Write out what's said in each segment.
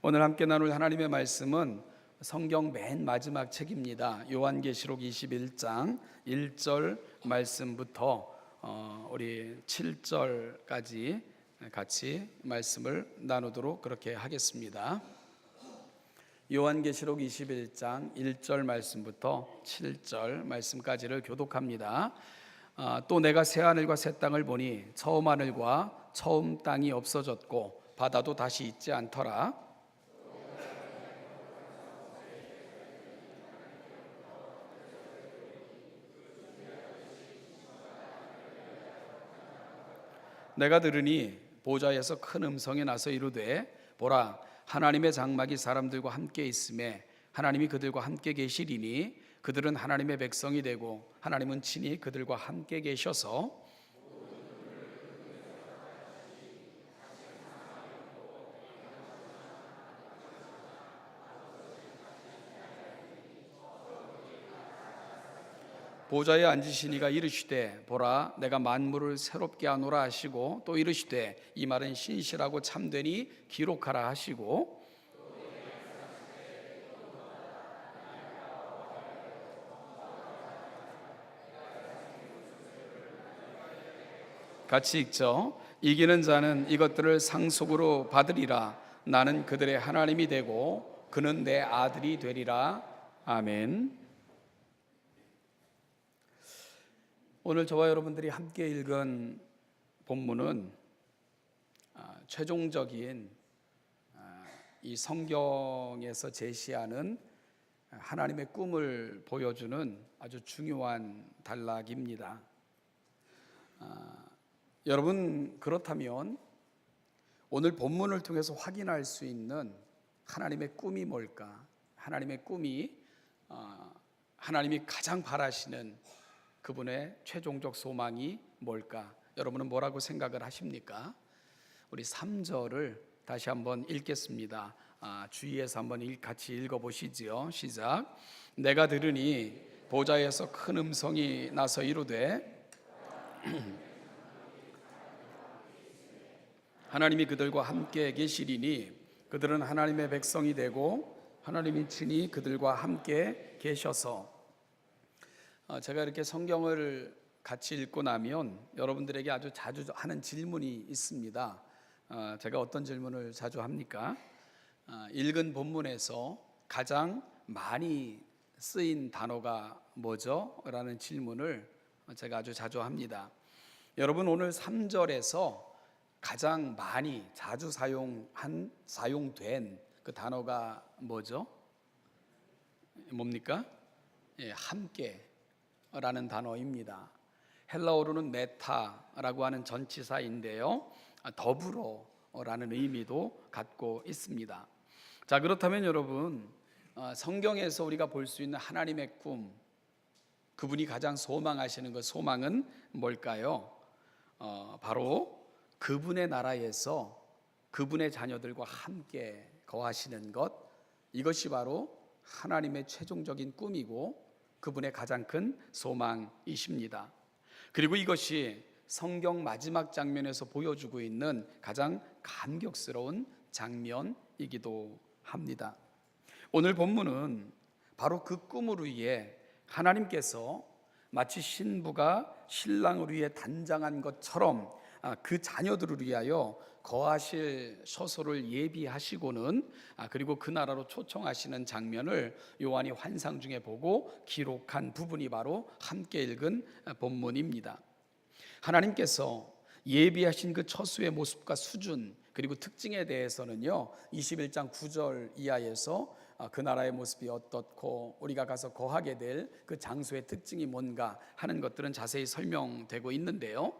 오늘 함께 나눌 하나님의 말씀은 성경 맨 마지막 책입니다. 요한계시록 21장 1절 말씀부터 우리 7절까지 같이 말씀을 나누도록 그렇게 하겠습니다. 요한계시록 21장 1절 말씀부터 7절 말씀까지를 교독합니다. 또 내가 새 하늘과 새 땅을 보니 처음 하늘과 처음 땅이 없어졌고 바다도 다시 있지 않더라. 내가 들으니 보좌에서 큰 음성이 나서 이르되 보라 하나님의 장막이 사람들과 함께 있음에 하나님이 그들과 함께 계시리니 그들은 하나님의 백성이 되고 하나님은 친히 그들과 함께 계셔서 보좌에 앉으시니가 이르시되 보라 내가 만물을 새롭게 하노라 하시고 또 이르시되 이 말은 신실하고 참되니 기록하라 하시고 같이 읽죠. 이기는 자는 이것들을 상속으로 받으리라. 나는 그들의 하나님이 되고 그는 내 아들이 되리라. 아멘. 오늘 저와 여러분들이 함께 읽은 본문은 최종적인 이 성경에서 제시하는 하나님의 꿈을 보여주는 아주 중요한 단락입니다. 여러분 그렇다면 오늘 본문을 통해서 확인할 수 있는 하나님의 꿈이 뭘까? 하나님의 꿈이 하나님이 가장 바라시는 그분의 최종적 소망이 뭘까? 여러분은 뭐라고 생각을 하십니까? 우리 3절을 다시 한번 읽겠습니다. 주의해서 한번 같이 읽어보시지요. 시작. 내가 들으니 보좌에서 큰 음성이 나서 이르되 하나님이 그들과 함께 계시리니 그들은 하나님의 백성이 되고 하나님이 친히 그들과 함께 계셔서. 제가 이렇게 성경을 같이 읽고 나면 여러분들에게 아주 자주 하는 질문이 있습니다. 제가 어떤 질문을 자주 합니까? 읽은 본문에서 가장 많이 쓰인 단어가 뭐죠? 라는 질문을 제가 아주 자주 합니다. 여러분 오늘 3절에서 가장 많이 자주 사용된 그 단어가 뭐죠? 뭡니까? 함께 라는 단어입니다. 헬라어로는 메타라고 하는 전치사인데요, 더불어라는 의미도 갖고 있습니다. 자, 그렇다면 여러분 성경에서 우리가 볼 수 있는 하나님의 꿈, 그분이 가장 소망하시는 그 소망은 뭘까요? 바로 그분의 나라에서 그분의 자녀들과 함께 거하시는 것, 이것이 바로 하나님의 최종적인 꿈이고 그분의 가장 큰 소망이십니다. 그리고 이것이 성경 마지막 장면에서 보여주고 있는 가장 감격스러운 장면이기도 합니다. 오늘 본문은 바로 그 꿈을 위해 하나님께서 마치 신부가 신랑을 위해 단장한 것처럼 그 자녀들을 위하여 거하실 처소를 예비하시고는 그리고 그 나라로 초청하시는 장면을 요한이 환상 중에 보고 기록한 부분이 바로 함께 읽은 본문입니다. 하나님께서 예비하신 그 처소의 모습과 수준 그리고 특징에 대해서는요 21장 9절 이하에서 그 나라의 모습이 어떻고 우리가 가서 거하게 될 그 장소의 특징이 뭔가 하는 것들은 자세히 설명되고 있는데요,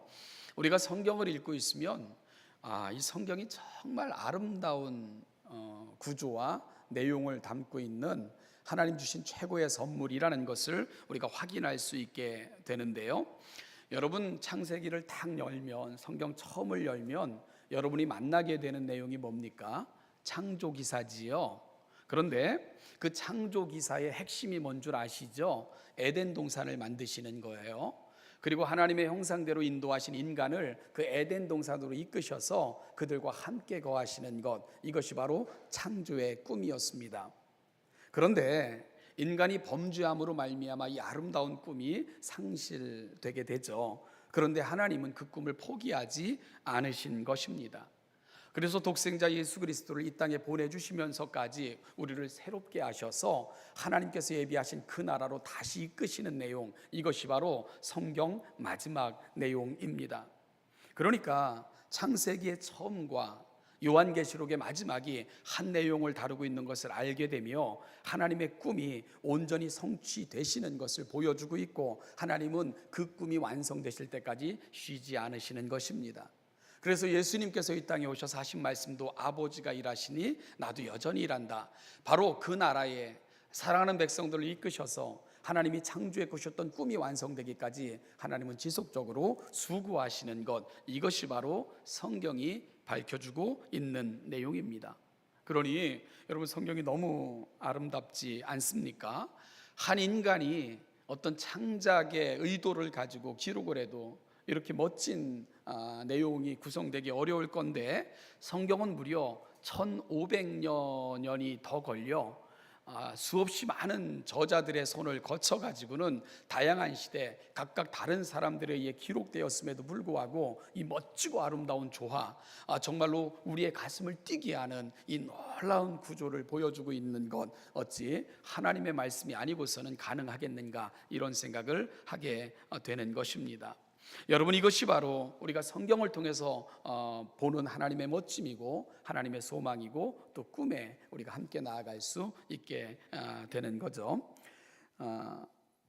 우리가 성경을 읽고 있으면 이 성경이 정말 아름다운 구조와 내용을 담고 있는 하나님 주신 최고의 선물이라는 것을 우리가 확인할 수 있게 되는데요, 여러분 창세기를 딱 열면, 성경 처음을 열면 여러분이 만나게 되는 내용이 뭡니까? 창조기사지요. 그런데 그 창조기사의 핵심이 뭔 줄 아시죠? 에덴 동산을 만드시는 거예요. 그리고 하나님의 형상대로 인도하신 인간을 그 에덴 동산으로 이끄셔서 그들과 함께 거하시는 것, 이것이 바로 창조의 꿈이었습니다. 그런데 인간이 범죄함으로 말미암아 이 아름다운 꿈이 상실되게 되죠. 그런데 하나님은 그 꿈을 포기하지 않으신 것입니다. 그래서 독생자 예수 그리스도를 이 땅에 보내주시면서까지 우리를 새롭게 하셔서 하나님께서 예비하신 그 나라로 다시 이끄시는 내용, 이것이 바로 성경 마지막 내용입니다. 그러니까 창세기의 처음과 요한계시록의 마지막이 한 내용을 다루고 있는 것을 알게 되며 하나님의 꿈이 온전히 성취되시는 것을 보여주고 있고, 하나님은 그 꿈이 완성되실 때까지 쉬지 않으시는 것입니다. 그래서 예수님께서 이 땅에 오셔서 하신 말씀도 아버지가 일하시니 나도 여전히 일한다. 바로 그 나라에 사랑하는 백성들을 이끄셔서 하나님이 창조해 꾸셨던 꿈이 완성되기까지 하나님은 지속적으로 수고하시는 것, 이것이 바로 성경이 밝혀주고 있는 내용입니다. 그러니 여러분, 성경이 너무 아름답지 않습니까? 한 인간이 어떤 창작의 의도를 가지고 기록을 해도 이렇게 멋진 내용이 구성되기 어려울 건데, 성경은 무려 1500여 년이 더 걸려 수없이 많은 저자들의 손을 거쳐가지고는 다양한 시대 각각 다른 사람들에 의해 기록되었음에도 불구하고 이 멋지고 아름다운 조화, 정말로 우리의 가슴을 뛰게 하는 이 놀라운 구조를 보여주고 있는 것, 어찌 하나님의 말씀이 아니고서는 가능하겠는가, 이런 생각을 하게 되는 것입니다. 여러분, 이것이 바로 우리가 성경을 통해서 보는 하나님의 멋짐이고 하나님의 소망이고 또 꿈에 우리가 함께 나아갈 수 있게 되는 거죠.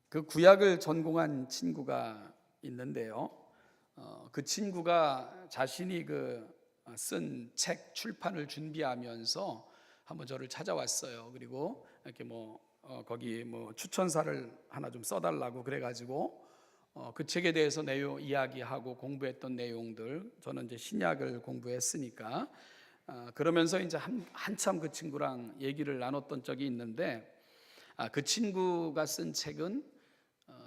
그 구약을 전공한 친구가 있는데요, 그 친구가 자신이 쓴 책 출판을 준비하면서 한번 저를 찾아왔어요. 그리고 이렇게 거기 추천사를 하나 좀 써달라고 그래가지고 그 책에 대해서 이야기하고 공부했던 내용들, 저는 이제 신약을 공부했으니까 그러면서 이제 한참 그 친구랑 얘기를 나눴던 적이 있는데, 그 친구가 쓴 책은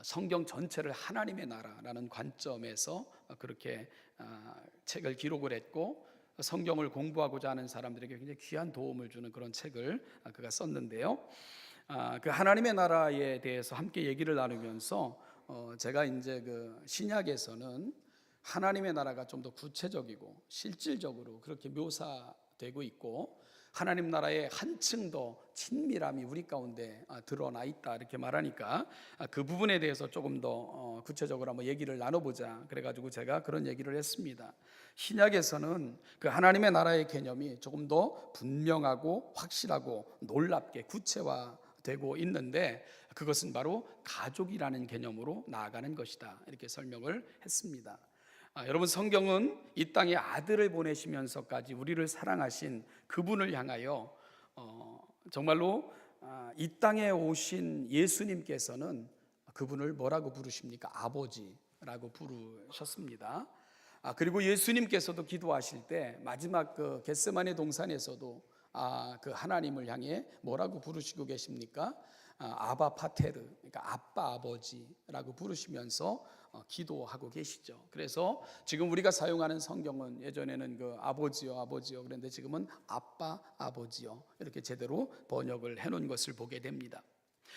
성경 전체를 하나님의 나라라는 관점에서 그렇게 책을 기록을 했고, 성경을 공부하고자 하는 사람들에게 굉장히 귀한 도움을 주는 그런 책을 그가 썼는데요, 그 하나님의 나라에 대해서 함께 얘기를 나누면서 제가 이제 그 신약에서는 하나님의 나라가 좀 더 구체적이고 실질적으로 그렇게 묘사되고 있고, 하나님 나라의 한층 더 친밀함이 우리 가운데 드러나 있다, 이렇게 말하니까 그 부분에 대해서 조금 더 구체적으로 한번 얘기를 나눠보자, 그래가지고 제가 그런 얘기를 했습니다. 신약에서는 그 하나님의 나라의 개념이 조금 더 분명하고 확실하고 놀랍게 구체화되고 있는데, 그것은 바로 가족이라는 개념으로 나아가는 것이다, 이렇게 설명을 했습니다. 여러분, 성경은 이 땅에 아들을 보내시면서까지 우리를 사랑하신 그분을 향하여 정말로 이 땅에 오신 예수님께서는 그분을 뭐라고 부르십니까? 아버지라고 부르셨습니다. 그리고 예수님께서도 기도하실 때 마지막 그 겟세마네 동산에서도 그 하나님을 향해 뭐라고 부르시고 계십니까? 아바 파테르, 그러니까 아빠, 아버지라고 부르시면서 기도하고 계시죠. 그래서 지금 우리가 사용하는 성경은 예전에는 그 아버지요, 아버지요, 그런데 지금은 아빠, 아버지요, 이렇게 제대로 번역을 해놓은 것을 보게 됩니다.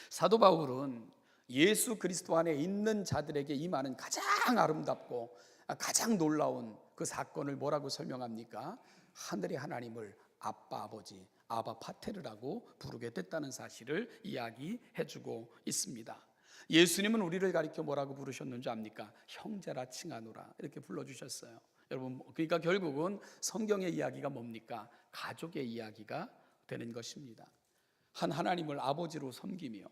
사도 바울은 예수 그리스도 안에 있는 자들에게 임하는 가장 아름답고 가장 놀라운 그 사건을 뭐라고 설명합니까? 하늘의 하나님을 아빠, 아버지, 아바 파테르라고 부르게 됐다는 사실을 이야기해주고 있습니다. 예수님은 우리를 가리켜 뭐라고 부르셨는지 압니까? 형제라 칭하노라, 이렇게 불러주셨어요. 여러분, 그러니까 결국은 성경의 이야기가 뭡니까? 가족의 이야기가 되는 것입니다. 한 하나님을 아버지로 섬기며,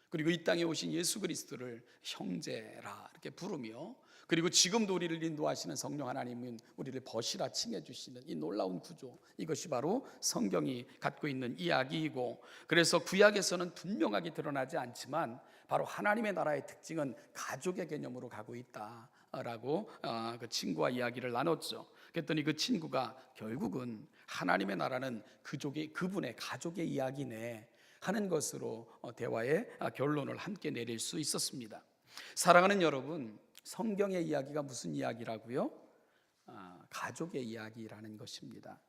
그리고 이 땅에 오신 예수 그리스도를 형제라 이렇게 부르며, 그리고 지금도 우리를 인도하시는 성령 하나님은 우리를 벗이라 칭해 주시는 이 놀라운 구조, 이것이 바로 성경이 갖고 있는 이야기이고, 그래서 구약에서는 분명하게 드러나지 않지만 바로 하나님의 나라의 특징은 가족의 개념으로 가고 있다라고 그 친구와 이야기를 나눴죠. 그랬더니 그 친구가 결국은 하나님의 나라는 그분의 가족의 이야기네 하는 것으로 대화의 결론을 함께 내릴 수 있었습니다. 사랑하는 여러분, 성경의 이야기가 무슨 이야기라고요? 가족의 이야기라는 것입니다.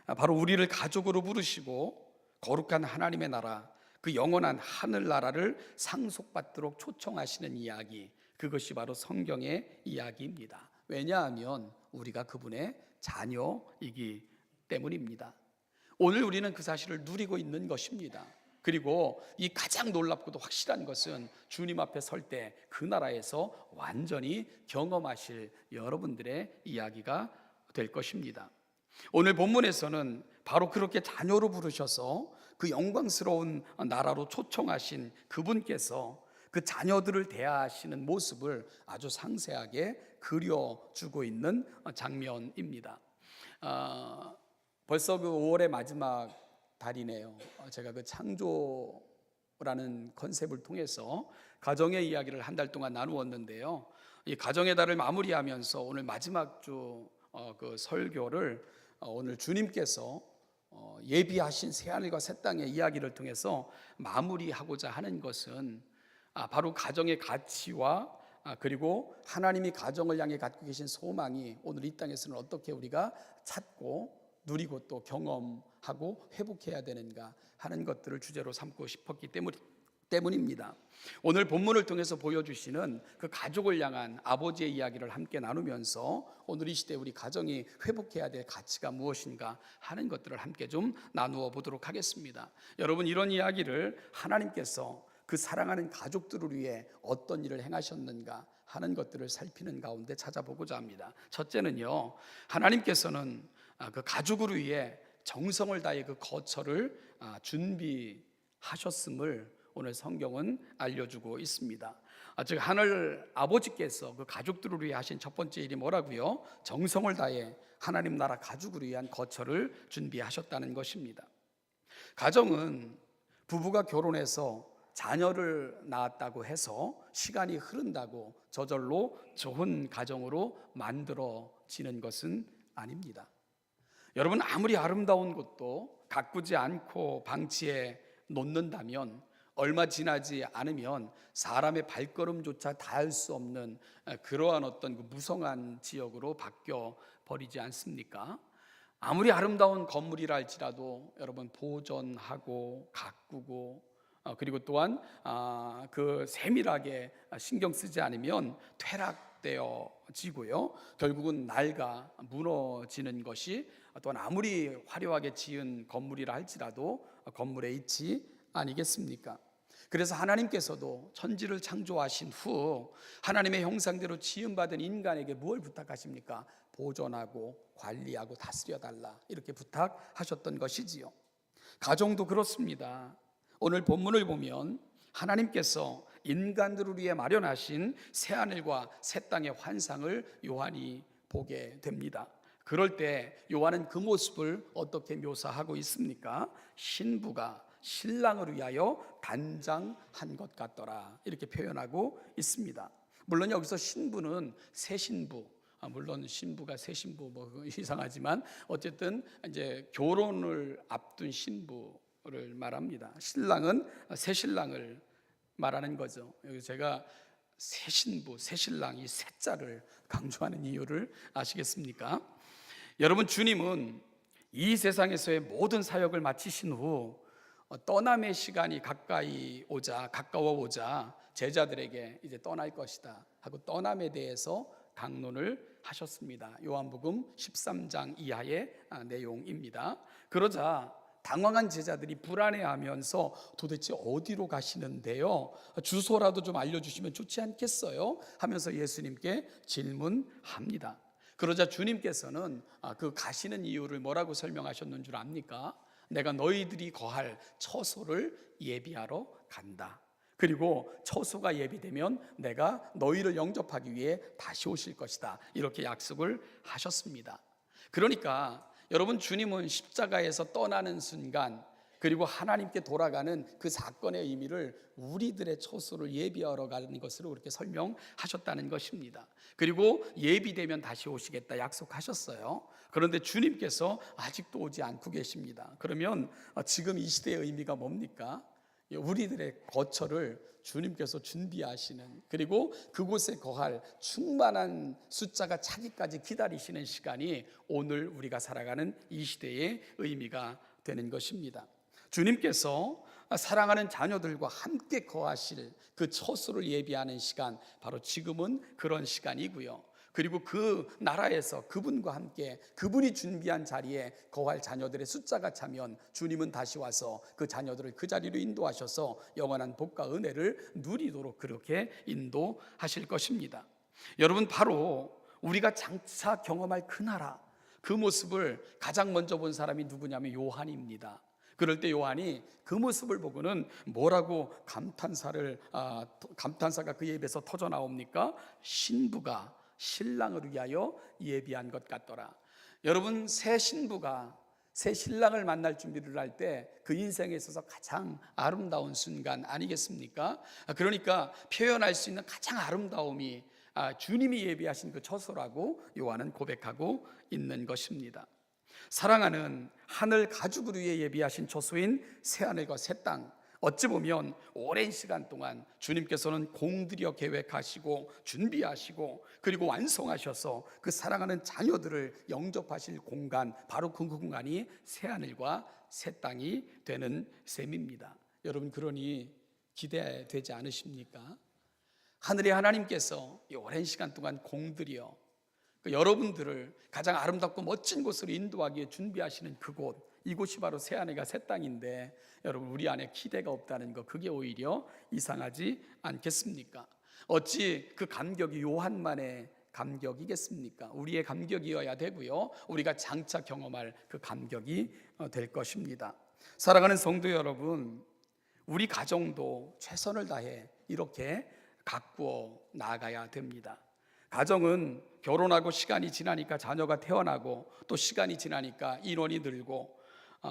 바로 우리를 가족으로 부르시고 거룩한 하나님의 나라, 그 영원한 하늘나라를 상속받도록 초청하시는 이야기, 그것이 바로 성경의 이야기입니다. 왜냐하면 우리가 그분의 자녀이기 때문입니다. 오늘 우리는 그 사실을 누리고 있는 것입니다. 그리고 이 가장 놀랍고도 확실한 것은 주님 앞에 설 때 그 나라에서 완전히 경험하실 여러분들의 이야기가 될 것입니다. 오늘 본문에서는 바로 그렇게 자녀로 부르셔서 그 영광스러운 나라로 초청하신 그분께서 그 자녀들을 대하시는 모습을 아주 상세하게 그려주고 있는 장면입니다. 벌써 그 5월의 마지막 달이네요. 제가 그 창조라는 컨셉을 통해서 가정의 이야기를 한 달 동안 나누었는데요. 이 가정의 달을 마무리하면서 오늘 마지막 주 그 설교를 오늘 주님께서 예비하신 새하늘과 새 땅의 이야기를 통해서 마무리하고자 하는 것은 바로 가정의 가치와 그리고 하나님이 가정을 향해 갖고 계신 소망이 오늘 이 땅에서는 어떻게 우리가 찾고 누리고 또 경험하고 회복해야 되는가 하는 것들을 주제로 삼고 싶었기 때문입니다. 오늘 본문을 통해서 보여주시는 그 가족을 향한 아버지의 이야기를 함께 나누면서 오늘 이 시대 우리 가정이 회복해야 될 가치가 무엇인가 하는 것들을 함께 좀 나누어 보도록 하겠습니다. 여러분, 이런 이야기를 하나님께서 그 사랑하는 가족들을 위해 어떤 일을 행하셨는가 하는 것들을 살피는 가운데 찾아보고자 합니다. 첫째는요, 하나님께서는 그 가족을 위해 정성을 다해 그 거처를 준비하셨음을 오늘 성경은 알려주고 있습니다. 즉 하늘 아버지께서 그 가족들을 위해 하신 첫 번째 일이 뭐라고요? 정성을 다해 하나님 나라 가족을 위한 거처를 준비하셨다는 것입니다. 가정은 부부가 결혼해서 자녀를 낳았다고 해서 시간이 흐른다고 저절로 좋은 가정으로 만들어지는 것은 아닙니다. 여러분, 아무리 아름다운 곳도 가꾸지 않고 방치해 놓는다면 얼마 지나지 않으면 사람의 발걸음조차 닿을 수 없는 그러한 어떤 그 무성한 지역으로 바뀌어 버리지 않습니까? 아무리 아름다운 건물이라 할지라도 여러분 보존하고 가꾸고 그리고 또한 그 세밀하게 신경 쓰지 않으면 퇴락되어지고요, 결국은 낡아 무너지는 것이 또한 아무리 화려하게 지은 건물이라 할지라도 건물의 이치 아니겠습니까? 그래서 하나님께서도 천지를 창조하신 후 하나님의 형상대로 지음받은 인간에게 무엇을 부탁하십니까? 보존하고 관리하고 다스려 달라, 이렇게 부탁하셨던 것이지요. 가정도 그렇습니다. 오늘 본문을 보면 하나님께서 인간들을 위해 마련하신 새하늘과 새 땅의 환상을 요한이 보게 됩니다. 그럴 때 요한은 그 모습을 어떻게 묘사하고 있습니까? 신부가 신랑을 위하여 단장한 것 같더라, 이렇게 표현하고 있습니다. 물론 여기서 신부는 새 신부, 물론 신부가 새 신부 뭐 이상하지만 어쨌든 이제 결혼을 앞둔 신부를 말합니다. 신랑은 새 신랑을 말하는 거죠. 여기 제가 새 신부, 새 신랑, 이 새 자를 강조하는 이유를 아시겠습니까? 여러분, 주님은 이 세상에서의 모든 사역을 마치신 후 떠남의 시간이 가까워오자 제자들에게 이제 떠날 것이다 하고 떠남에 대해서 강론을 하셨습니다. 요한복음 13장 이하의 내용입니다. 그러자 당황한 제자들이 불안해하면서 도대체 어디로 가시는데요? 주소라도 좀 알려주시면 좋지 않겠어요? 하면서 예수님께 질문합니다. 그러자 주님께서는 그 가시는 이유를 뭐라고 설명하셨는 줄 압니까? 내가 너희들이 거할 처소를 예비하러 간다. 그리고 처소가 예비되면 내가 너희를 영접하기 위해 다시 오실 것이다, 이렇게 약속을 하셨습니다. 그러니까 여러분, 주님은 십자가에서 떠나는 순간 그리고 하나님께 돌아가는 그 사건의 의미를 우리들의 처소를 예비하러 가는 것으로 그렇게 설명하셨다는 것입니다. 그리고 예비되면 다시 오시겠다 약속하셨어요. 그런데 주님께서 아직도 오지 않고 계십니다. 그러면 지금 이 시대의 의미가 뭡니까? 우리들의 거처를 주님께서 준비하시는, 그리고 그곳에 거할 충만한 숫자가 차기까지 기다리시는 시간이 오늘 우리가 살아가는 이 시대의 의미가 되는 것입니다. 주님께서 사랑하는 자녀들과 함께 거하실 그 처소를 예비하는 시간, 바로 지금은 그런 시간이고요. 그리고 그 나라에서 그분과 함께 그분이 준비한 자리에 거할 자녀들의 숫자가 차면 주님은 다시 와서 그 자녀들을 그 자리로 인도하셔서 영원한 복과 은혜를 누리도록 그렇게 인도하실 것입니다. 여러분, 바로 우리가 장차 경험할 그 나라, 그 모습을 가장 먼저 본 사람이 누구냐면 요한입니다. 그럴 때 요한이 그 모습을 보고는 뭐라고 감탄사가 그의 입에서 터져 나옵니까? 신부가 신랑을 위하여 예비한 것 같더라. 여러분, 새 신부가 새 신랑을 만날 준비를 할 때 그 인생에 있어서 가장 아름다운 순간 아니겠습니까? 그러니까 표현할 수 있는 가장 아름다움이 주님이 예비하신 그 처소라고 요한은 고백하고 있는 것입니다. 사랑하는 하늘 가족을 위해 예비하신 처소인 새하늘과 새 땅, 어찌 보면 오랜 시간 동안 주님께서는 공들여 계획하시고 준비하시고 그리고 완성하셔서 그 사랑하는 자녀들을 영접하실 공간, 바로 그 공간이 새하늘과 새 땅이 되는 셈입니다. 여러분, 그러니 기대되지 않으십니까? 하늘의 하나님께서 이 오랜 시간 동안 공들여 여러분들을 가장 아름답고 멋진 곳으로 인도하기 위해 준비하시는 그곳, 이곳이 바로 새하늘과 새 땅인데 여러분, 우리 안에 기대가 없다는 것, 그게 오히려 이상하지 않겠습니까? 어찌 그 감격이 요한만의 감격이겠습니까? 우리의 감격이어야 되고요, 우리가 장차 경험할 그 감격이 될 것입니다. 사랑하는 성도 여러분, 우리 가정도 최선을 다해 이렇게 가꾸어 나아가야 됩니다. 가정은 결혼하고 시간이 지나니까 자녀가 태어나고 또 시간이 지나니까 인원이 늘고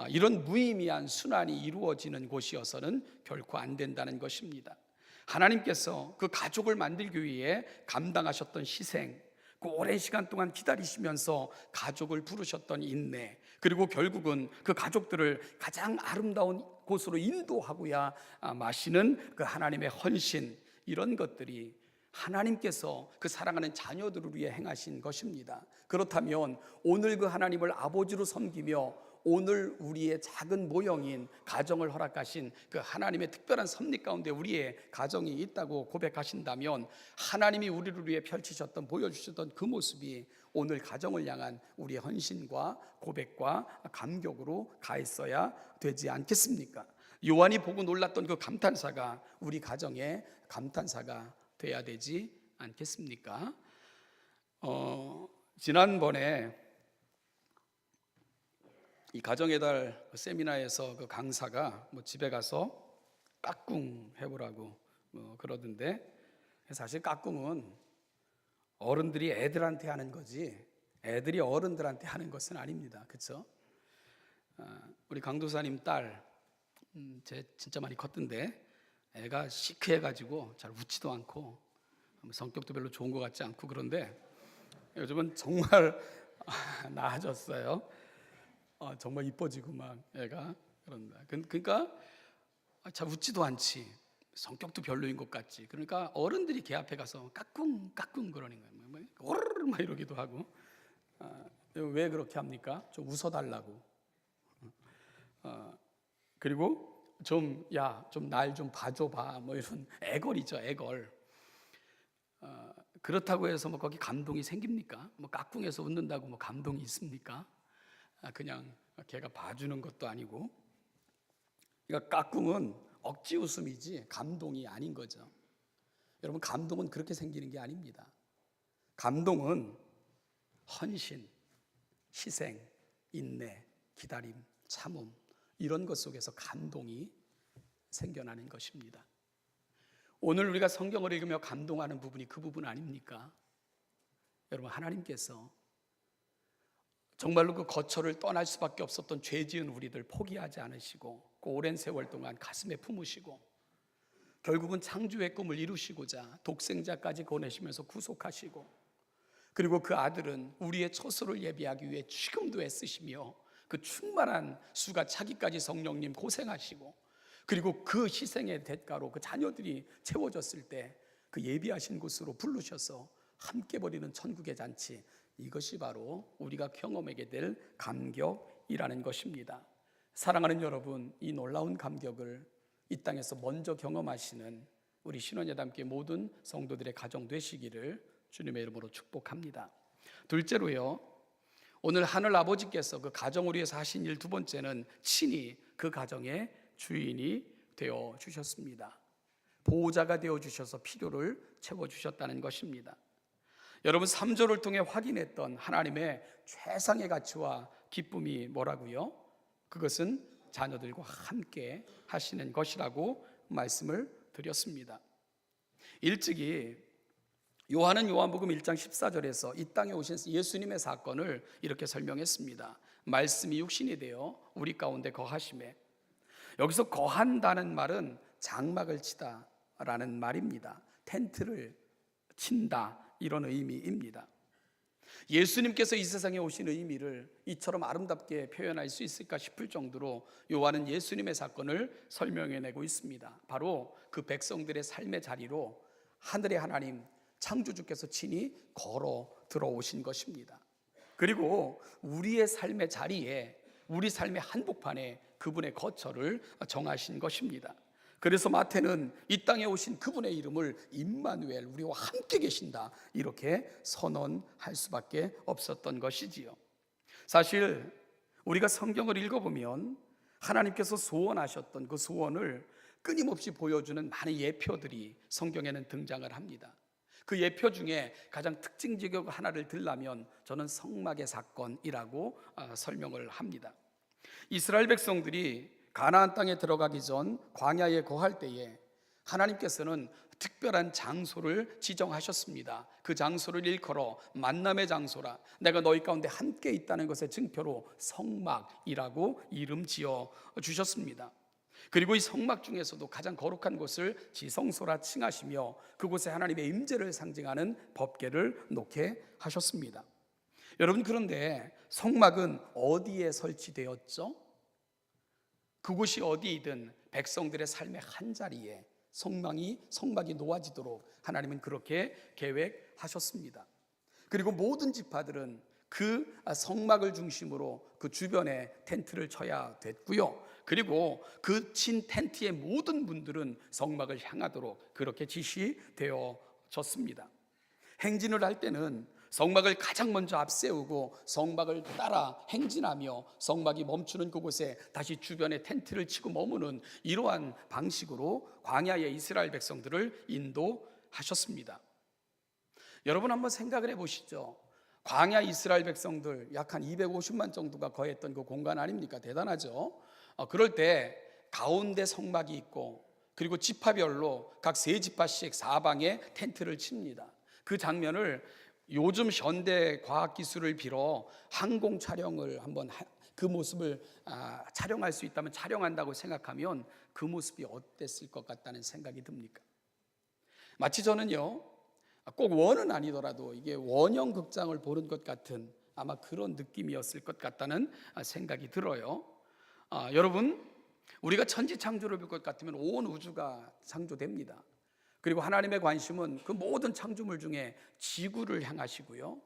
이런 무의미한 순환이 이루어지는 곳이어서는 결코 안 된다는 것입니다. 하나님께서 그 가족을 만들기 위해 감당하셨던 희생, 그 오랜 시간 동안 기다리시면서 가족을 부르셨던 인내, 그리고 결국은 그 가족들을 가장 아름다운 곳으로 인도하고야 마시는 그 하나님의 헌신, 이런 것들이 하나님께서 그 사랑하는 자녀들을 위해 행하신 것입니다. 그렇다면 오늘 그 하나님을 아버지로 섬기며 오늘 우리의 작은 모형인 가정을 허락하신 그 하나님의 특별한 섭리 가운데 우리의 가정이 있다고 고백하신다면, 하나님이 우리를 위해 펼치셨던, 보여주셨던 그 모습이 오늘 가정을 향한 우리의 헌신과 고백과 감격으로 가했어야 되지 않겠습니까? 요한이 보고 놀랐던 그 감탄사가 우리 가정의 감탄사가 돼야 되지 않겠습니까? 지난번에 이 가정의 달 세미나에서 그 강사가 집에 가서 까꿍 해보라고 그러던데, 사실 까꿍은 어른들이 애들한테 하는 거지 애들이 어른들한테 하는 것은 아닙니다. 그렇죠? 우리 강도사님 딸, 쟤 진짜 많이 컸던데 애가 시크해가지고 잘 웃지도 않고 성격도 별로 좋은 것 같지 않고, 그런데 요즘은 정말 나아졌어요. 정말 이뻐지고 막 애가 그런다. 그러니까 잘 웃지도 않지, 성격도 별로인 것 같지. 그러니까 어른들이 걔 앞에 가서 까꿍 까꿍 그러는 거예요. 오르르 막 이러기도 하고. 왜 그렇게 합니까? 좀 웃어달라고. 그리고 좀 날 좀 봐줘봐, 이런 애걸이죠, 애걸. 그렇다고 해서 거기 감동이 생깁니까? 까꿍해서 웃는다고 감동이 있습니까? 그냥 걔가 봐주는 것도 아니고. 그러니까 까꿍은 억지 웃음이지 감동이 아닌 거죠. 여러분, 감동은 그렇게 생기는 게 아닙니다. 감동은 헌신, 희생, 인내, 기다림, 참음, 이런 것 속에서 감동이 생겨나는 것입니다. 오늘 우리가 성경을 읽으며 감동하는 부분이 그 부분 아닙니까? 여러분, 하나님께서 정말로 그 거처를 떠날 수밖에 없었던 죄 지은 우리들 포기하지 않으시고 그 오랜 세월 동안 가슴에 품으시고 결국은 창조의 꿈을 이루시고자 독생자까지 보내시면서 구속하시고, 그리고 그 아들은 우리의 처소를 예비하기 위해 지금도 애쓰시며 그 충만한 수가 차기까지 성령님 고생하시고, 그리고 그 희생의 대가로 그 자녀들이 채워졌을 때 그 예비하신 곳으로 부르셔서 함께 버리는 천국의 잔치, 이것이 바로 우리가 경험하게 될 감격이라는 것입니다. 사랑하는 여러분, 이 놀라운 감격을 이 땅에서 먼저 경험하시는 우리 신원예담교회 모든 성도들의 가정 되시기를 주님의 이름으로 축복합니다. 둘째로요, 오늘 하늘 아버지께서 그 가정을 위해서 하신 일 두 번째는 친히 그 가정의 주인이 되어 주셨습니다. 보호자가 되어 주셔서 필요를 채워 주셨다는 것입니다. 여러분, 3절을 통해 확인했던 하나님의 최상의 가치와 기쁨이 뭐라고요? 그것은 자녀들과 함께 하시는 것이라고 말씀을 드렸습니다. 일찍이 요한은 요한복음 1장 14절에서 이 땅에 오신 예수님의 사건을 이렇게 설명했습니다. 말씀이 육신이 되어 우리 가운데 거하심에, 여기서 거한다는 말은 장막을 치다라는 말입니다. 텐트를 친다, 이런 의미입니다. 예수님께서 이 세상에 오신 의미를 이처럼 아름답게 표현할 수 있을까 싶을 정도로 요한은 예수님의 사건을 설명해내고 있습니다. 바로 그 백성들의 삶의 자리로 하늘의 하나님 창조주께서 친히 걸어 들어오신 것입니다. 그리고 우리의 삶의 자리에, 우리 삶의 한복판에 그분의 거처를 정하신 것입니다. 그래서 마태는 이 땅에 오신 그분의 이름을 임마누엘, 우리와 함께 계신다, 이렇게 선언할 수밖에 없었던 것이지요. 사실 우리가 성경을 읽어보면 하나님께서 소원하셨던 그 소원을 끊임없이 보여주는 많은 예표들이 성경에는 등장을 합니다. 그 예표 중에 가장 특징적인 하나를 들라면 저는 성막의 사건이라고 설명을 합니다. 이스라엘 백성들이 가나안 땅에 들어가기 전 광야에 거할 때에 하나님께서는 특별한 장소를 지정하셨습니다. 그 장소를 일컬어 만남의 장소라, 내가 너희 가운데 함께 있다는 것의 증표로 성막이라고 이름 지어 주셨습니다. 그리고 이 성막 중에서도 가장 거룩한 곳을 지성소라 칭하시며 그곳에 하나님의 임재를 상징하는 법궤를 놓게 하셨습니다. 여러분, 그런데 성막은 어디에 설치되었죠? 그곳이 어디이든 백성들의 삶의 한자리에 성막이 놓아지도록 하나님은 그렇게 계획하셨습니다. 그리고 모든 지파들은 그 성막을 중심으로 그 주변에 텐트를 쳐야 됐고요. 그리고 그 친 텐트의 모든 분들은 성막을 향하도록 그렇게 지시되어졌습니다. 행진을 할 때는 성막을 가장 먼저 앞세우고 성막을 따라 행진하며 성막이 멈추는 그곳에 다시 주변에 텐트를 치고 머무는 이러한 방식으로 광야의 이스라엘 백성들을 인도하셨습니다. 여러분, 한번 생각을 해보시죠. 광야 이스라엘 백성들 약 한 250만 정도가 거했던 그 공간 아닙니까? 대단하죠. 그럴 때 가운데 성막이 있고 그리고 지파별로 각 세 지파씩 사방에 텐트를 칩니다. 그 장면을 요즘 현대 과학기술을 빌어 항공 촬영을 한번 그 모습을 촬영할 수 있다면 촬영한다고 생각하면 그 모습이 어땠을 것 같다는 생각이 듭니까? 마치 저는요, 꼭 원은 아니더라도 이게 원형 극장을 보는 것 같은 아마 그런 느낌이었을 것 같다는 생각이 들어요. 여러분, 우리가 천지 창조를 볼 것 같으면 온 우주가 창조됩니다. 그리고 하나님의 관심은 그 모든 창조물 중에 지구를 향하시고요.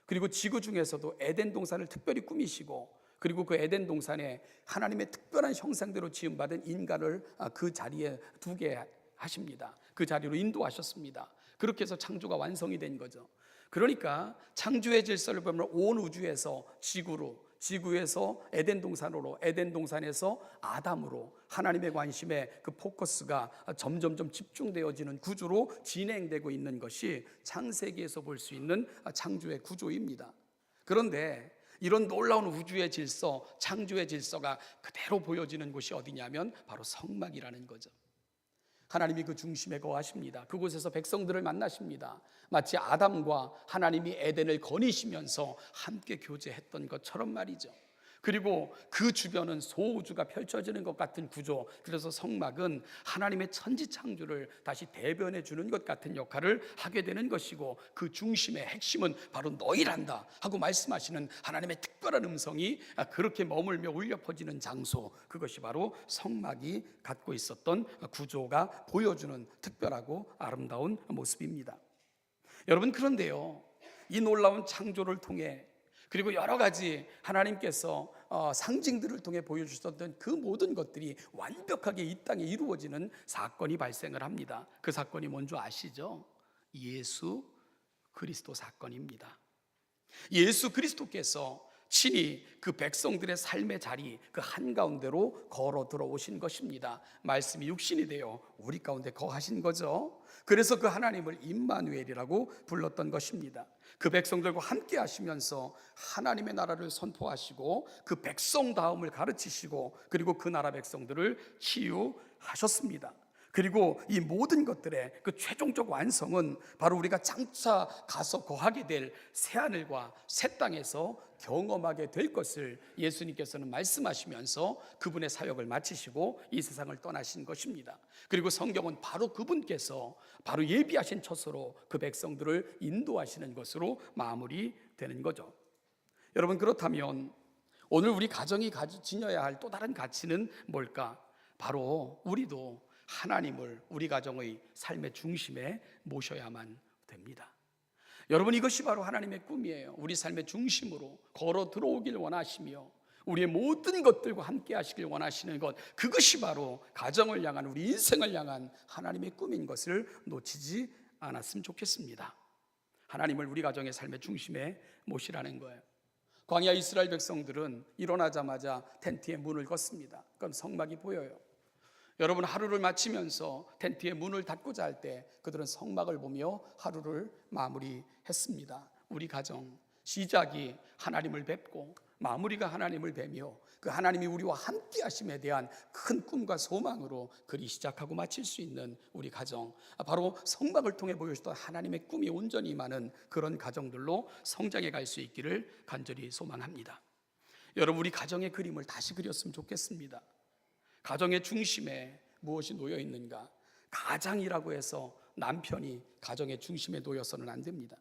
그리고 지구 중에서도 에덴 동산을 특별히 꾸미시고 그리고 그 에덴 동산에 하나님의 특별한 형상대로 지음받은 인간을 그 자리에 두게 하십니다. 그 자리로 인도하셨습니다. 그렇게 해서 창조가 완성이 된 거죠. 그러니까 창조의 질서를 보면 온 우주에서 지구에서 에덴 동산으로, 에덴 동산에서 아담으로 하나님의 관심에 그 포커스가 점점점 집중되어지는 구조로 진행되고 있는 것이 창세기에서 볼 수 있는 창조의 구조입니다. 그런데 이런 놀라운 우주의 질서, 창조의 질서가 그대로 보여지는 곳이 어디냐면 바로 성막이라는 거죠. 하나님이 그 중심에 거하십니다. 그곳에서 백성들을 만나십니다. 마치 아담과 하나님이 에덴을 거니시면서 함께 교제했던 것처럼 말이죠. 그리고 그 주변은 소우주가 펼쳐지는 것 같은 구조. 그래서 성막은 하나님의 천지창조를 다시 대변해 주는 것 같은 역할을 하게 되는 것이고, 그 중심의 핵심은 바로 너희란다 하고 말씀하시는 하나님의 특별한 음성이 그렇게 머물며 울려 퍼지는 장소, 그것이 바로 성막이 갖고 있었던 구조가 보여주는 특별하고 아름다운 모습입니다. 여러분, 그런데요, 이 놀라운 창조를 통해, 그리고 여러 가지 하나님께서 상징들을 통해 보여주셨던 그 모든 것들이 완벽하게 이 땅에 이루어지는 사건이 발생을 합니다. 그 사건이 뭔지 아시죠? 예수 그리스도 사건입니다. 예수 그리스도께서 친히 그 백성들의 삶의 자리 그 한가운데로 걸어 들어오신 것입니다. 말씀이 육신이 되어 우리 가운데 거하신 거죠. 그래서 그 하나님을 임마누엘이라고 불렀던 것입니다. 그 백성들과 함께 하시면서 하나님의 나라를 선포하시고 그 백성다움을 가르치시고, 그리고 그 나라 백성들을 치유하셨습니다. 그리고 이 모든 것들의 그 최종적 완성은 바로 우리가 장차 가서 거하게 될 새하늘과 새 땅에서 경험하게 될 것을 예수님께서는 말씀하시면서 그분의 사역을 마치시고 이 세상을 떠나신 것입니다. 그리고 성경은 바로 그분께서 바로 예비하신 처소로 그 백성들을 인도하시는 것으로 마무리되는 거죠. 여러분, 그렇다면 오늘 우리 가정이 지녀야 할 또 다른 가치는 뭘까? 바로 우리도 하나님을 우리 가정의 삶의 중심에 모셔야만 됩니다. 여러분, 이것이 바로 하나님의 꿈이에요. 우리 삶의 중심으로 걸어 들어오길 원하시며 우리의 모든 것들과 함께 하시길 원하시는 것, 그것이 바로 가정을 향한, 우리 인생을 향한 하나님의 꿈인 것을 놓치지 않았으면 좋겠습니다. 하나님을 우리 가정의 삶의 중심에 모시라는 거예요. 광야 이스라엘 백성들은 일어나자마자 텐트에 문을 걷습니다. 그럼 성막이 보여요. 여러분, 하루를 마치면서 텐트에 문을 닫고자 할 때 그들은 성막을 보며 하루를 마무리했습니다. 우리 가정 시작이 하나님을 뵙고 마무리가 하나님을 뵈며 그 하나님이 우리와 함께 하심에 대한 큰 꿈과 소망으로 그리 시작하고 마칠 수 있는 우리 가정, 바로 성막을 통해 보여주던 하나님의 꿈이 온전히 임하는 그런 가정들로 성장해 갈 수 있기를 간절히 소망합니다. 여러분, 우리 가정의 그림을 다시 그렸으면 좋겠습니다. 가정의 중심에 무엇이 놓여 있는가? 가장이라고 해서 남편이 가정의 중심에 놓여서는 안 됩니다.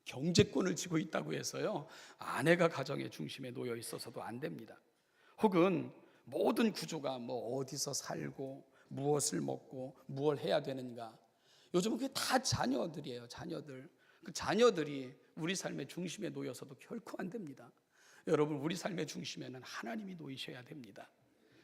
경제권을 쥐고 있다고 해서요, 아내가 가정의 중심에 놓여 있어서도 안 됩니다. 혹은 모든 구조가 뭐 어디서 살고 무엇을 먹고 무엇을 해야 되는가, 요즘은 그게 다 자녀들이에요. 자녀들. 그 자녀들이 우리 삶의 중심에 놓여서도 결코 안 됩니다. 여러분, 우리 삶의 중심에는 하나님이 놓이셔야 됩니다.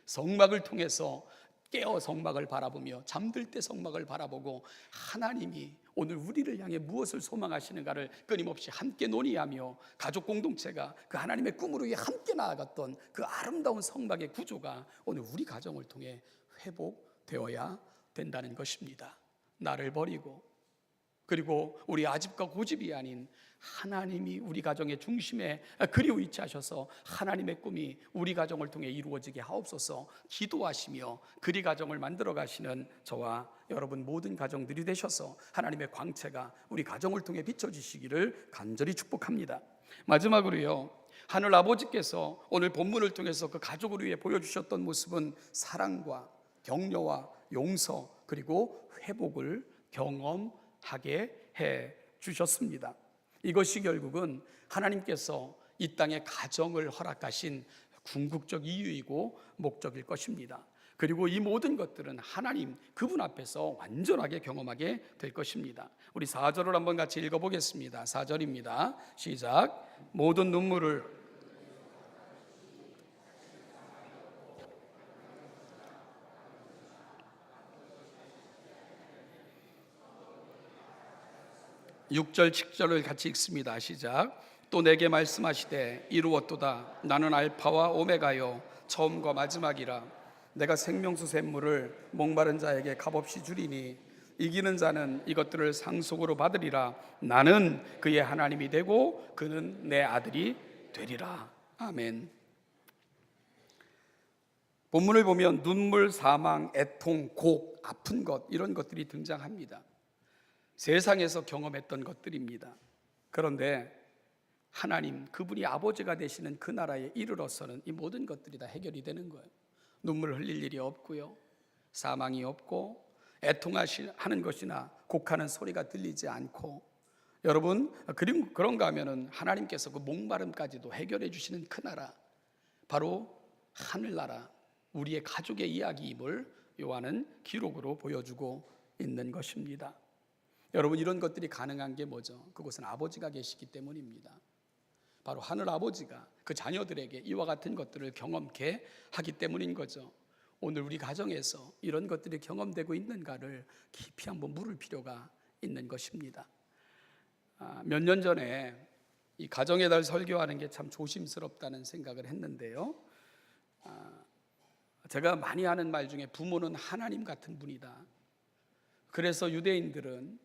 성막을 통해서 깨어 성막을 바라보며 잠들 때 성막을 바라보고 하나님이 오늘 우리를 향해 무엇을 소망하시는가를 끊임없이 함께 논의하며 가족 공동체가 그 하나님의 꿈으로 함께 나아갔던 그 아름다운 성막의 구조가 오늘 우리 가정을 통해 회복되어야 된다는 것입니다. 나를 버리고, 그리고 우리 아집과 고집이 아닌 하나님이 우리 가정의 중심에 그리 위치하셔서 하나님의 꿈이 우리 가정을 통해 이루어지게 하옵소서 기도하시며 그리 가정을 만들어 가시는 저와 여러분 모든 가정들이 되셔서 하나님의 광채가 우리 가정을 통해 비춰지시기를 간절히 축복합니다. 마지막으로요, 하늘 아버지께서 오늘 본문을 통해서 그 가족을 위해 보여주셨던 모습은 사랑과 격려와 용서 그리고 회복을 경험하게 해 주셨습니다. 이것이 결국은 하나님께서 이 땅에 가정을 허락하신 궁극적 이유이고 목적일 것입니다. 그리고 이 모든 것들은 하나님 그분 앞에서 완전하게 경험하게 될 것입니다. 우리 4절을 한번 같이 읽어보겠습니다. 4절입니다. 시작. 모든 눈물을 (6절) (7절을) 같이 읽습니다. 시작. 또 내게 말씀하시되 이루었도다. 나는 알파와 오메가요 처음과 마지막이라. 내가 생명수 샘물을 목마른 자에게 값없이 주리니 이기는 자는 이것들을 상속으로 받으리라. 나는 그의 하나님이 되고 그는 내 아들이 되리라. 아멘. 본문을 보면 눈물, 사망, 애통, 곡, 아픈 것, 이런 것들이 등장합니다. 세상에서 경험했던 것들입니다. 그런데 하나님, 그분이 아버지가 되시는 그 나라에 이르러서는 이 모든 것들이 다 해결이 되는 거예요. 눈물 흘릴 일이 없고요, 사망이 없고, 애통하는 것이나 곡하는 소리가 들리지 않고, 여러분 그런가 하면은 하나님께서 그 목마름까지도 해결해 주시는 그 나라, 바로 하늘나라, 우리의 가족의 이야기임을 요한은 기록으로 보여주고 있는 것입니다. 여러분, 이런 것들이 가능한 게 뭐죠? 그곳은 아버지가 계시기 때문입니다. 바로 하늘 아버지가 그 자녀들에게 이와 같은 것들을 경험케 하기 때문인 거죠. 오늘 우리 가정에서 이런 것들이 경험되고 있는가를 깊이 한번 물을 필요가 있는 것입니다. 몇 년 전에 이 가정의 달 설교하는 게 참 조심스럽다는 생각을 했는데요, 제가 많이 하는 말 중에 부모는 하나님 같은 분이다. 그래서 유대인들은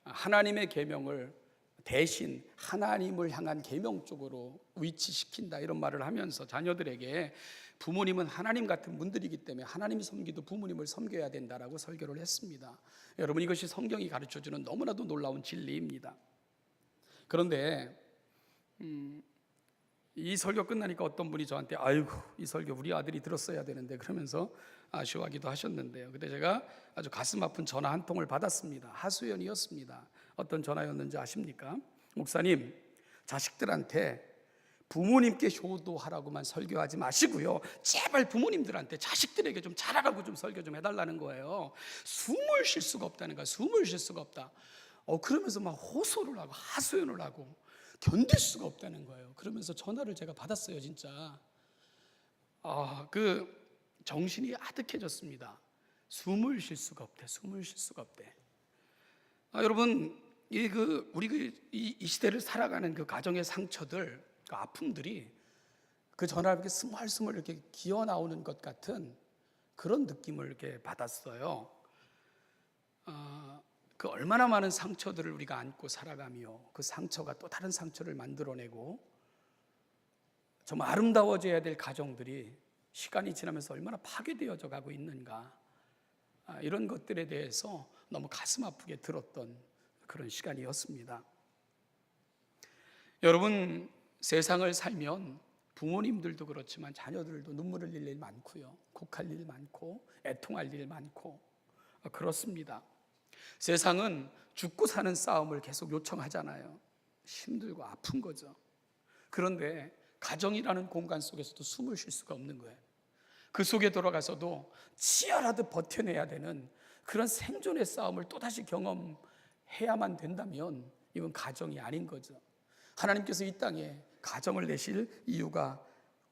하나님의 계명을 대신 하나님을 향한 계명 쪽으로 위치시킨다, 이런 말을 하면서 자녀들에게 부모님은 하나님 같은 분들이기 때문에 하나님 섬기도 부모님을 섬겨야 된다라고 설교를 했습니다. 여러분, 이것이 성경이 가르쳐주는 너무나도 놀라운 진리입니다. 그런데 이 설교 끝나니까 어떤 분이 저한테 아이고, 이 설교 우리 아들이 들었어야 되는데 그러면서 아쉬워하기도 하셨는데요. 그때 제가 아주 가슴 아픈 전화 한 통을 받았습니다. 하수연이었습니다. 어떤 전화였는지 아십니까? 목사님, 자식들한테 부모님께 효도하라고만 설교하지 마시고요, 제발 부모님들한테 자식들에게 좀 잘하라고 좀 설교 좀 해달라는 거예요. 숨을 쉴 수가 없다는 거야. 숨을 쉴 수가 없다. 그러면서 막 호소를 하고 하소연을 하고 견딜 수가 없다는 거예요. 그러면서 전화를 제가 받았어요. 진짜 그 정신이 아득해졌습니다. 숨을 쉴 수가 없대. 숨을 쉴 수가 없대. 여러분, 우리 이 시대를 살아가는 그 가정의 상처들, 그 아픔들이 그 전화를 이렇게 스멀스멀 이렇게 기어 나오는 것 같은 그런 느낌을 이렇게 받았어요. 그 얼마나 많은 상처들을 우리가 안고 살아가며 그 상처가 또 다른 상처를 만들어내고 정말 아름다워져야 될 가정들이 시간이 지나면서 얼마나 파괴되어져 가고 있는가, 이런 것들에 대해서 너무 가슴 아프게 들었던 그런 시간이었습니다. 여러분, 세상을 살면 부모님들도 그렇지만 자녀들도 눈물 흘릴 일 많고요, 곡할 일 많고 애통할 일 많고 그렇습니다. 세상은 죽고 사는 싸움을 계속 요청하잖아요. 힘들고 아픈 거죠. 그런데 가정이라는 공간 속에서도 숨을 쉴 수가 없는 거예요. 그 속에 들어가서도 치열하듯 버텨내야 되는 그런 생존의 싸움을 또다시 경험해야만 된다면 이건 가정이 아닌 거죠. 하나님께서 이 땅에 가정을 내실 이유가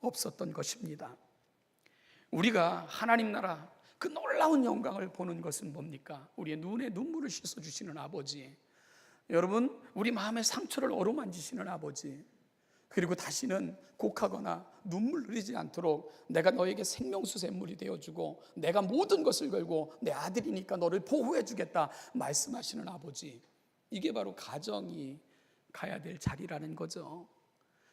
없었던 것입니다. 우리가 하나님 나라 그 놀라운 영광을 보는 것은 뭡니까? 우리의 눈에 눈물을 씻어주시는 아버지, 여러분, 우리 마음의 상처를 어루만지시는 아버지, 그리고 다시는 곡하거나 눈물 흘리지 않도록 내가 너에게 생명수 샘물이 되어주고 내가 모든 것을 걸고 내 아들이니까 너를 보호해주겠다 말씀하시는 아버지, 이게 바로 가정이 가야 될 자리라는 거죠.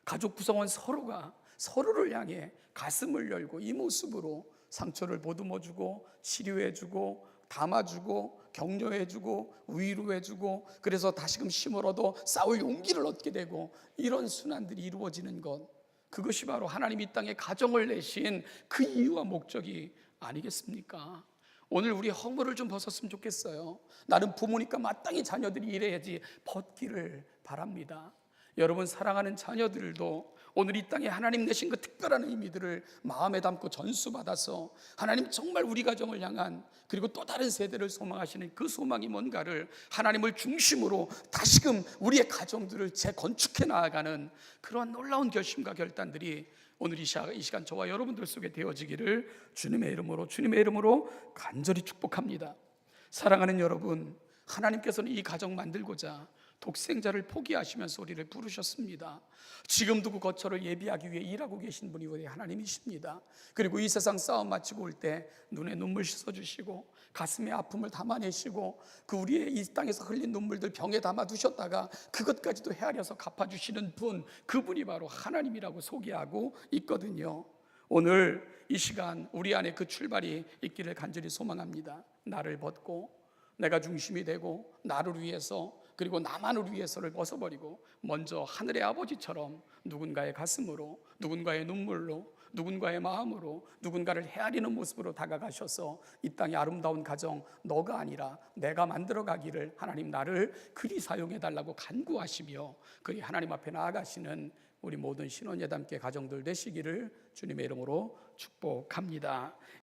가족 구성원 서로가 서로를 향해 가슴을 열고 이 모습으로 상처를 보듬어주고 치료해주고 담아주고 격려해주고 위로해주고, 그래서 다시금 힘을 얻어 싸울 용기를 얻게 되고 이런 순환들이 이루어지는 것, 그것이 바로 하나님 이 땅에 가정을 내신 그 이유와 목적이 아니겠습니까? 오늘 우리 허물을 좀 벗었으면 좋겠어요. 나는 부모니까 마땅히 자녀들이 이래야지 벗기를 바랍니다. 여러분, 사랑하는 자녀들도 오늘 이 땅에 하나님 내신 그 특별한 의미들을 마음에 담고 전수받아서 하나님 정말 우리 가정을 향한, 그리고 또 다른 세대를 소망하시는 그 소망이 뭔가를 하나님을 중심으로 다시금 우리의 가정들을 재건축해 나아가는 그러한 놀라운 결심과 결단들이 오늘 이 시간 저와 여러분들 속에 되어지기를 주님의 이름으로 간절히 축복합니다. 사랑하는 여러분, 하나님께서는 이 가정 만들고자 독생자를 포기하시면서 우리를 부르셨습니다. 지금도 그 거처를 예비하기 위해 일하고 계신 분이 우리 하나님이십니다. 그리고 이 세상 싸움 마치고 올 때 눈에 눈물 씻어주시고 가슴에 아픔을 담아내시고 그 우리의 이 땅에서 흘린 눈물들 병에 담아두셨다가 그것까지도 헤아려서 갚아주시는 분, 그분이 바로 하나님이라고 소개하고 있거든요. 오늘 이 시간 우리 안에 그 출발이 있기를 간절히 소망합니다. 나를 벗고 내가 중심이 되고 나를 위해서 그리고 나만을 위해서를 벗어버리고 먼저 하늘의 아버지처럼 누군가의 가슴으로, 누군가의 눈물로, 누군가의 마음으로, 누군가를 헤아리는 모습으로 다가가셔서 이 땅의 아름다운 가정 너가 아니라 내가 만들어 가기를 하나님 나를 그리 사용해 달라고 간구하시며 그리 하나님 앞에 나아가시는 우리 모든 신혼예담께 가정들 되시기를 주님의 이름으로 축복합니다.